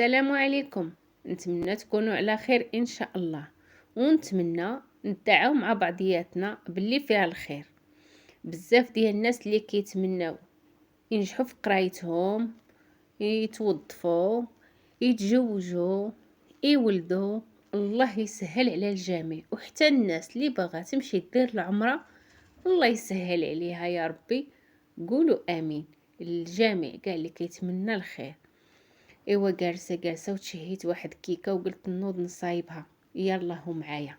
السلام عليكم. نتمنى تكونوا على خير ان شاء الله، ونتمنى ندعوا مع بعضياتنا باللي فيها الخير. بزاف ديال الناس اللي كيتمناو ينجحوا في قرايتهم، يتوظفوا، يتزوجوا، يولدوا. الله يسهل على الجميع، وحتى الناس اللي باغا تمشي دير العمره الله يسهل عليها يا ربي. قولوا امين الجميع كاع اللي كيتمنى الخير. ايوا جالسه وتشهيت واحد كيكه وقلت نوض نصايبها. يلا هو معايا.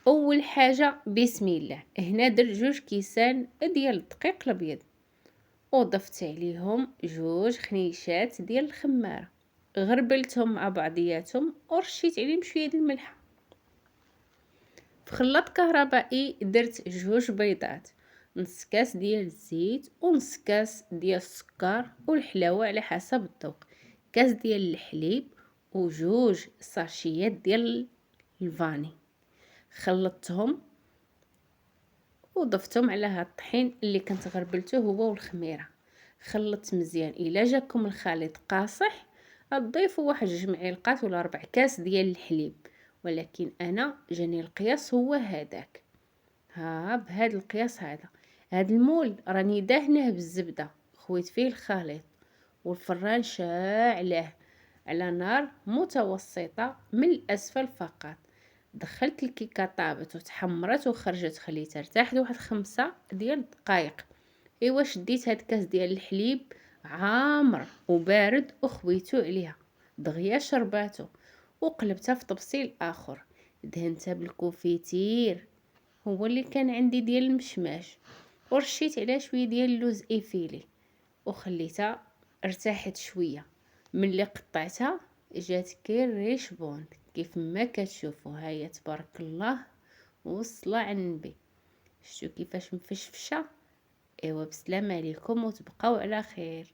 اول حاجه بسم الله. هنا درت 2 كيسان ديال الدقيق الابيض، وضفت عليهم 2 خنيشات ديال الخماره، غربلتهم مع بعضياتهم ورشيت عليهم شويه د الملح. في خلاط كهربائي درت 2 بيضات، نص كاس ديال الزيت ونص كاس ديال السكر والحلاوه على حسب الذوق، كاس ديال الحليب وجوج ساشيات ديال الفاني. خلطتهم وضفتهم على هاد الطحين اللي كنت غربلته هو والخميره. خلطت مزيان. الا جاكم الخليط قاصح تضيفوا واحد 2 معالق ولا 4 كاس ديال الحليب، ولكن انا جاني القياس هو هذاك. ها بهذا القياس هذا المول راني دهنه بالزبده، خويت فيه الخليط والفران شاعله على نار متوسطه من الاسفل فقط. دخلت الكيكه طابت وتحمرت وخرجت، خليتها ترتاح واحد 5 ديال الدقائق. ايوا شديت هاد كاس ديال الحليب عامر وبارد وخويته عليها دغيا شرباتو، وقلبتها في طبسيل اخر. دهنتها بالكوفيتير هو اللي كان عندي ديال المشماش، ورشيت عليها شويه ديال اللوز ايفيلي وخليتها ارتاحت شويه. ملي قطعتها جات كيريش بون كيف ما كتشوفوا. هيا تبارك الله والصلاه على النبي. شتو كيفاش مفشفشه. ايوا بسلامه عليكم وتبقاو على خير.